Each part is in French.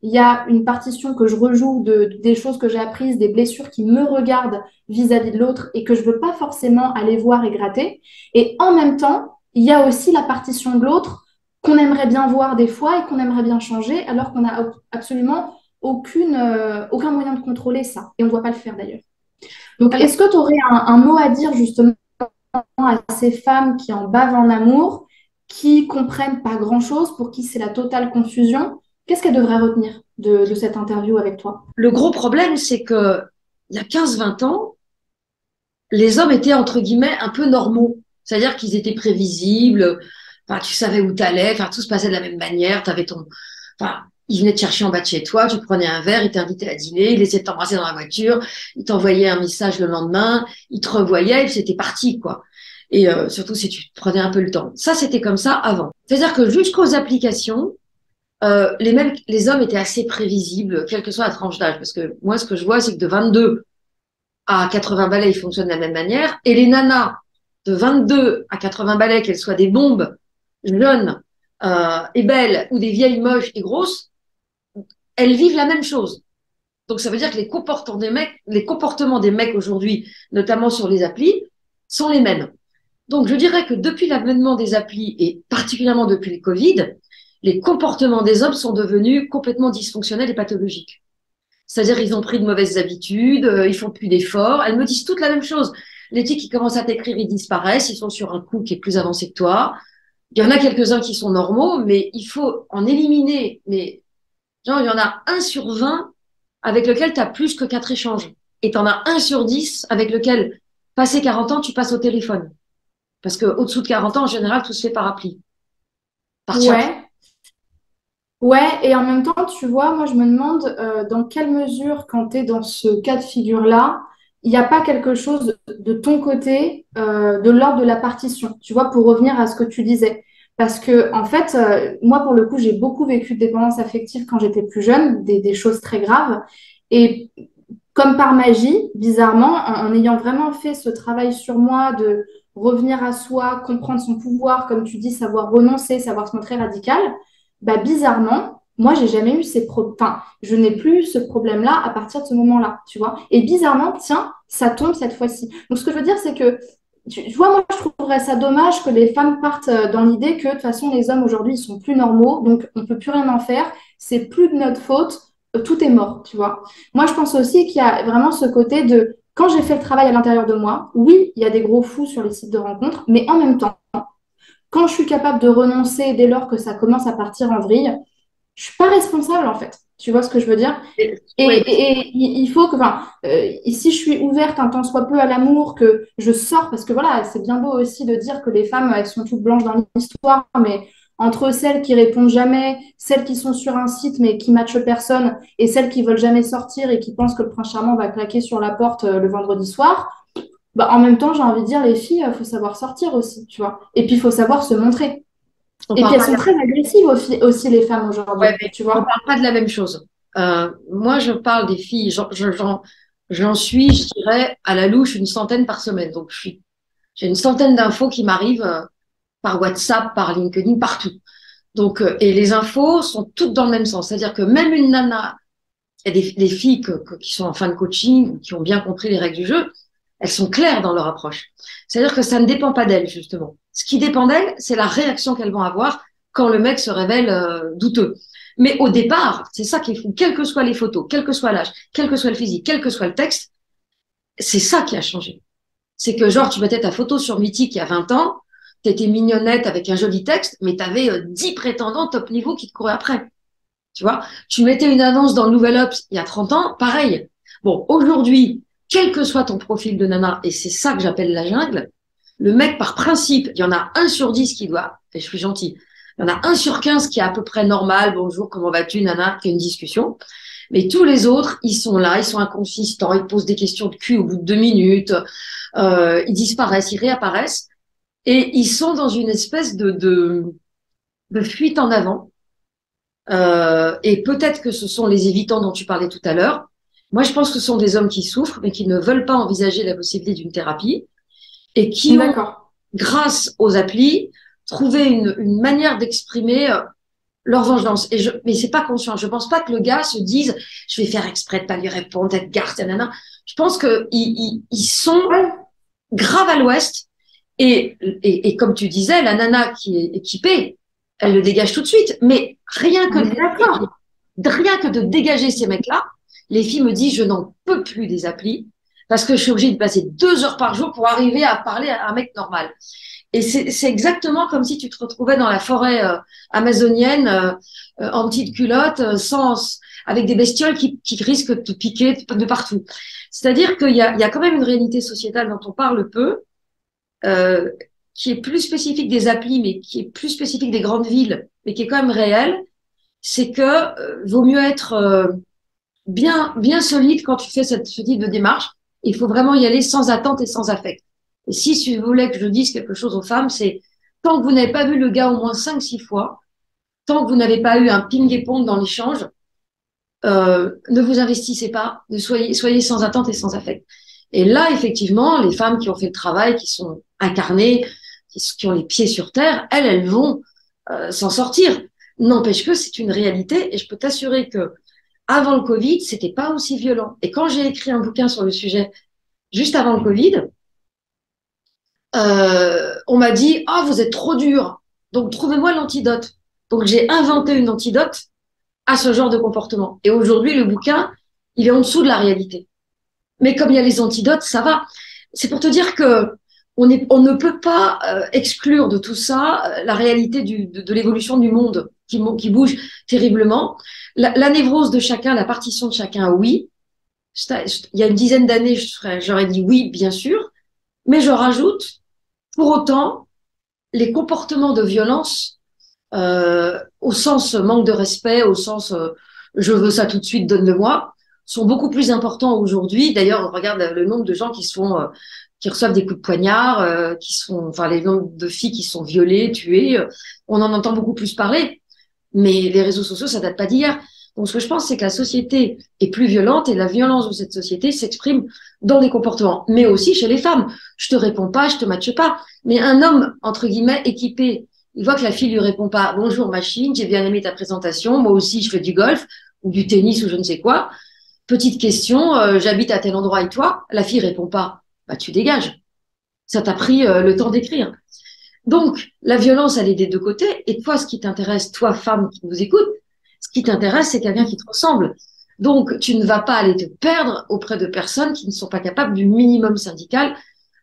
il y a une partition que je rejoue des choses que j'ai apprises, des blessures qui me regardent vis-à-vis de l'autre et que je veux pas forcément aller voir et gratter. Et en même temps, il y a aussi la partition de l'autre qu'on aimerait bien voir des fois et qu'on aimerait bien changer, alors qu'on n'a absolument aucun moyen de contrôler ça. Et on ne doit pas le faire d'ailleurs. Donc, Alors, est-ce que tu aurais un mot à dire justement à ces femmes qui en bavent en amour, qui comprennent pas grand-chose, pour qui c'est la totale confusion? Qu'est-ce qu'elles devraient retenir de cette interview avec toi? le gros problème, c'est que il y a 15-20 ans, les hommes étaient entre guillemets un peu normaux. C'est-à-dire qu'ils étaient prévisibles, enfin, tu savais où t'allais, enfin, tout se passait de la même manière, t'avais ton, enfin, ils venaient te chercher en bas de chez toi, tu prenais un verre, ils t'invitaient à dîner, ils essayaient de t'embrasser dans la voiture, ils t'envoyaient un message le lendemain, ils te revoyaient et c'était parti, quoi. Et surtout si tu prenais un peu le temps. Ça, c'était comme ça avant. C'est-à-dire que jusqu'aux applications, les hommes étaient assez prévisibles, quelle que soit la tranche d'âge. Parce que moi, ce que je vois, c'est que de 22 à 80 balais, ils fonctionnent de la même manière. Et les nanas de 22 à 80 balais, qu'elles soient des bombes jeunes et belles ou des vieilles moches et grosses, elles vivent la même chose. Donc ça veut dire que les comportements des mecs aujourd'hui, notamment sur les applis, sont les mêmes. Donc je dirais que depuis l'avènement des applis et particulièrement depuis le Covid, les comportements des hommes sont devenus complètement dysfonctionnels et pathologiques. C'est-à-dire ils ont pris de mauvaises habitudes, ils font plus d'efforts. Elles me disent toutes la même chose. Les types qui commencent à t'écrire, ils disparaissent, ils sont sur un coup qui est plus avancé que toi. Il y en a quelques-uns qui sont normaux, mais il faut en éliminer. Mais genre, il y en a 1 sur 20 avec lequel tu as plus que 4 échanges. Et tu en as 1 sur 10 avec lequel, passé 40 ans, tu passes au téléphone. Parce que au-dessous de 40 ans, en général, tout se fait par appli, par chat. Ouais, ouais, et en même temps, tu vois, moi je me demande dans quelle mesure, quand tu es dans ce cas de figure-là, il n'y a pas quelque chose de ton côté de l'ordre de la partition, tu vois, pour revenir à ce que tu disais. Parce que, en fait, moi pour le coup, j'ai beaucoup vécu de dépendance affective quand j'étais plus jeune, des choses très graves. Et comme par magie, bizarrement, en ayant vraiment fait ce travail sur moi de revenir à soi, comprendre son pouvoir, comme tu dis, savoir renoncer, savoir se montrer radical, bah bizarrement, moi, j'ai jamais eu enfin, je n'ai plus ce problème-là à partir de ce moment-là, tu vois. Et bizarrement, tiens, ça tombe cette fois-ci. Donc, ce que je veux dire, c'est que, tu vois, moi, je trouverais ça dommage que les femmes partent dans l'idée que, de toute façon, les hommes aujourd'hui, ils sont plus normaux, donc on peut plus rien en faire, c'est plus de notre faute, tout est mort, tu vois. Moi, je pense aussi qu'il y a vraiment ce côté de, quand j'ai fait le travail à l'intérieur de moi, oui, il y a des gros fous sur les sites de rencontres, mais en même temps, quand je suis capable de renoncer dès lors que ça commence à partir en vrille, je suis pas responsable en fait. Tu vois ce que je veux dire? Oui, Et il faut que, enfin, si je suis ouverte un tant soit peu à l'amour, que je sors, parce que voilà, c'est bien beau aussi de dire que les femmes, elles sont toutes blanches dans l'histoire, mais entre celles qui répondent jamais, celles qui sont sur un site mais qui matchent personne, et celles qui veulent jamais sortir et qui pensent que le prince charmant va claquer sur la porte le vendredi soir, bah, en même temps, j'ai envie de dire, les filles, il faut savoir sortir aussi, tu vois. Et puis, il faut savoir se montrer. on Et puis, parle elles pas. sont très agressives aussi, les femmes Ouais, aujourd'hui, mais tu on vois. parle pas de la même chose. Moi, je parle des filles. J'en suis, je dirais, à la louche une centaine par semaine. Donc, j'ai une centaine d'infos qui m'arrivent par WhatsApp, par LinkedIn, partout. Donc, et les infos sont toutes dans le même sens. C'est-à-dire que même une nana, il y a des filles qui sont en fin de coaching, qui ont bien compris les règles du jeu, elles sont claires dans leur approche. C'est-à-dire que ça ne dépend pas d'elles, justement. Ce qui dépend d'elles, c'est la réaction qu'elles vont avoir quand le mec se révèle douteux. Mais au départ, c'est ça qui est fou. Quelles que soient les photos, quel que soit l'âge, quel que soit le physique, quel que soit le texte, c'est ça qui a changé. C'est que genre, tu mettais ta photo sur Mythique il y a 20 ans, t'étais mignonnette avec un joli texte, mais t'avais 10 prétendants top niveau qui te couraient après. Tu vois, tu mettais une annonce dans le Nouvel Obs il y a 30 ans, pareil. Bon, aujourd'hui, quel que soit ton profil de nana, et c'est ça que j'appelle la jungle, le mec, par principe, il y en a 1 sur 10 qui doit, et je suis gentille, il y en a 1 sur 15 qui est à peu près normal, bonjour, comment vas-tu, nana, qui a une discussion. Mais tous les autres, ils sont là, ils sont inconsistants, ils posent des questions de cul au bout de 2 minutes, ils disparaissent, ils réapparaissent, et ils sont dans une espèce de fuite en avant. Et peut-être que ce sont les évitants dont tu parlais tout à l'heure. Moi, je pense que ce sont des hommes qui souffrent, mais qui ne veulent pas envisager la possibilité d'une thérapie et qui ont, D'accord. grâce aux applis, trouvé une manière d'exprimer. leur vengeance. Mais c'est pas conscient. Je pense pas que le gars se dise, je vais faire exprès de pas lui répondre, d'être garce, nanana. Je pense que ils sont Ouais, grave à l'ouest. Et comme tu disais, la nana qui est équipée, elle le dégage tout de suite. Mais on est d'accord. rien que de dégager ces mecs-là, les filles me disent, je n'en peux plus des applis parce que je suis obligée de passer 2 heures par jour pour arriver à parler à un mec normal. Et c'est exactement comme si tu te retrouvais dans la forêt amazonienne en petite culotte, avec des bestioles qui risquent de te piquer de partout. C'est-à-dire qu'il y a quand même une réalité sociétale dont on parle peu, euh, qui est plus spécifique des applis, mais qui est plus spécifique des grandes villes, mais qui est quand même réelle. C'est que vaut mieux être bien solide quand tu fais ce type de démarche. Il faut vraiment y aller sans attente et sans affect. Et si vous voulez que je dise quelque chose aux femmes, c'est tant que vous n'avez pas vu le gars au moins 5, 6 fois, tant que vous n'avez pas eu un ping-pong dans l'échange, ne vous investissez pas, soyez sans attente et sans affect. Et là, effectivement, les femmes qui ont fait le travail, qui sont incarnées, qui ont les pieds sur terre, elles vont s'en sortir. N'empêche que c'est une réalité et je peux t'assurer que avant le Covid, c'était pas aussi violent. Et quand j'ai écrit un bouquin sur le sujet juste avant le Covid, on m'a dit ah vous êtes trop dur, donc trouvez-moi l'antidote. Donc j'ai inventé une antidote à ce genre de comportement. Et aujourd'hui, le bouquin, il est en dessous de la réalité. Mais comme il y a les antidotes, ça va. C'est pour te dire que on ne peut pas exclure de tout ça la réalité de l'évolution du monde qui bouge terriblement. La névrose de chacun, la partition de chacun, oui. Il y a une dizaine d'années, j'aurais dit oui, bien sûr. Mais je rajoute, pour autant, les comportements de violence, au sens manque de respect, au sens je veux ça tout de suite, donne-le-moi, sont beaucoup plus importants aujourd'hui. D'ailleurs, on regarde le nombre de gens qui reçoivent des coups de poignard, enfin les nombres de filles qui sont violées, tuées, on en entend beaucoup plus parler. Mais les réseaux sociaux, ça date pas d'hier. Donc, ce que je pense, c'est que la société est plus violente et la violence de cette société s'exprime dans les comportements, mais aussi chez les femmes. Je te réponds pas, je te matche pas. Mais un homme, entre guillemets, équipé, il voit que la fille lui répond pas, bonjour machine, j'ai bien aimé ta présentation, moi aussi je fais du golf ou du tennis ou je ne sais quoi. Petite question, j'habite à tel endroit et toi? La fille répond pas, bah tu dégages. Ça t'a pris le temps d'écrire. Donc, la violence, elle est des deux côtés. Et toi, ce qui t'intéresse, toi, femme qui nous écoute, ce qui t'intéresse, c'est quelqu'un qui te ressemble. Donc, tu ne vas pas aller te perdre auprès de personnes qui ne sont pas capables du minimum syndical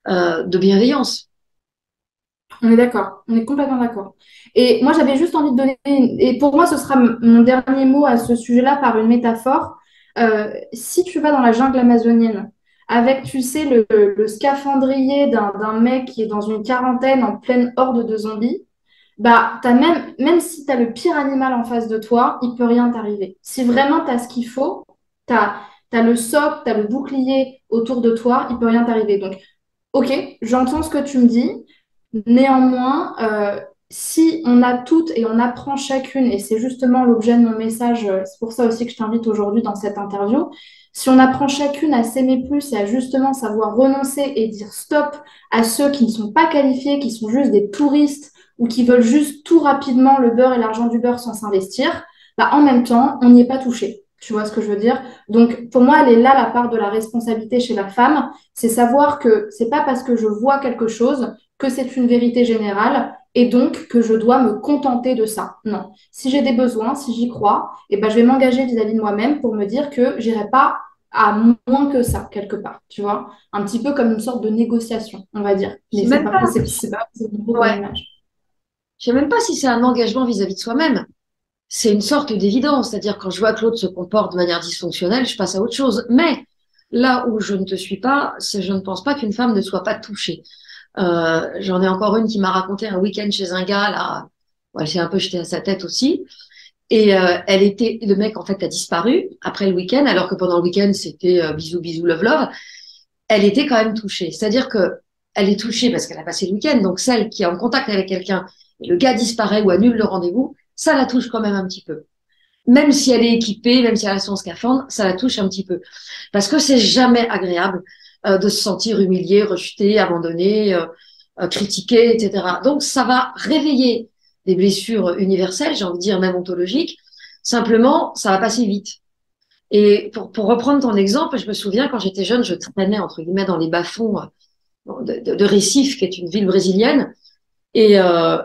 de bienveillance. On est d'accord, on est complètement d'accord. Et moi, j'avais juste envie de donner, et pour moi, ce sera mon dernier mot à ce sujet-là par une métaphore. Si tu vas dans la jungle amazonienne, avec, tu sais, le scaphandrier d'un mec qui est dans une quarantaine en pleine horde de zombies, bah, même si tu as le pire animal en face de toi, il peut rien t'arriver. Si vraiment tu as ce qu'il faut, tu as le socle, tu as le bouclier autour de toi, il peut rien t'arriver. Donc, ok, j'entends ce que tu me dis. Néanmoins, si on a toutes et on apprend chacune, et c'est justement l'objet de mon message, c'est pour ça aussi que je t'invite aujourd'hui dans cette interview, si on apprend chacune à s'aimer plus et à justement savoir renoncer et dire stop à ceux qui ne sont pas qualifiés, qui sont juste des touristes ou qui veulent juste tout rapidement le beurre et l'argent du beurre sans s'investir, bah en même temps, on n'y est pas touché. Tu vois ce que je veux dire? Donc, pour moi, elle est là la part de la responsabilité chez la femme, c'est savoir que c'est pas parce que je vois quelque chose que c'est une vérité générale et donc que je dois me contenter de ça. Non. Si j'ai des besoins, si j'y crois, eh ben, je vais m'engager vis-à-vis de moi-même pour me dire que j'irai pas à moins que ça, quelque part, tu vois. Un petit peu comme une sorte de négociation, on va dire. Je Mais sais même pas, c'est pas c'est beau comme ouais, image. je sais même pas si c'est un engagement vis-à-vis de soi-même. C'est une sorte d'évidence. C'est-à-dire, quand je vois que l'autre se comporte de manière dysfonctionnelle, je passe à autre chose. Mais là où je ne te suis pas, c'est je ne pense pas qu'une femme ne soit pas touchée. J'en ai encore une qui m'a raconté un week-end chez un gars, là, elle s'est un peu jetée à sa tête aussi. Et le mec en fait a disparu après le week-end, alors que pendant le week-end c'était bisous, bisous, love, love. Elle était quand même touchée. C'est-à-dire que elle est touchée parce qu'elle a passé le week-end. Donc celle qui est en contact avec quelqu'un, et le gars disparaît ou annule le rendez-vous, ça la touche quand même un petit peu. Même si elle est équipée, même si elle a son scaphandre, ça la touche un petit peu. Parce que c'est jamais agréable de se sentir humilié, rejeté, abandonné, critiqué, etc. Donc ça va réveiller des blessures universelles, j'ai envie de dire même ontologiques. Simplement, ça va passer vite. Et pour reprendre ton exemple, je me souviens quand j'étais jeune, je traînais entre guillemets dans les bas-fonds de Recife, qui est une ville brésilienne, et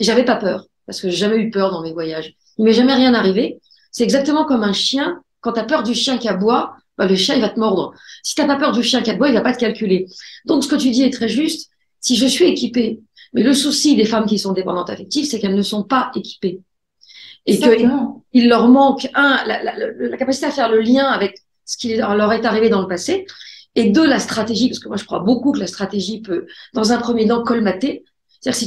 j'avais pas peur parce que j'ai jamais eu peur dans mes voyages. Il m'est jamais rien arrivé. C'est exactement comme un chien. Quand tu as peur du chien qui aboie, bah, le chien il va te mordre. Si t'as pas peur du chien qui aboie, il va pas te calculer. Donc ce que tu dis est très juste. Si je suis équipée, mais le souci des femmes qui sont dépendantes affectives, c'est qu'elles ne sont pas équipées et Exactement. qu'il leur manque, un, la capacité à faire le lien avec ce qui leur est arrivé dans le passé, et deux, la stratégie, parce que moi je crois beaucoup que la stratégie peut, dans un premier temps, colmater. C'est-à-dire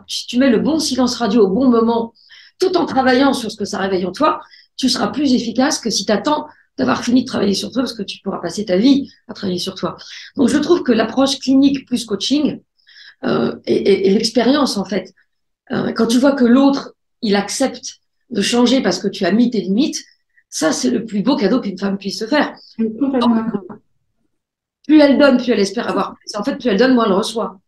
si tu mets le bon silence radio au bon moment, tout en travaillant sur ce que ça réveille en toi, tu seras plus efficace que si tu attends d'avoir fini de travailler sur toi, parce que tu pourras passer ta vie à travailler sur toi. Donc je trouve que l'approche clinique plus coaching et l'expérience, en fait, quand tu vois que l'autre, il accepte de changer parce que tu as mis tes limites, ça, c'est le plus beau cadeau qu'une femme puisse se faire. Je suis complètement d'accord. Plus elle donne, plus elle espère avoir plus. En fait, plus elle donne, moins elle reçoit.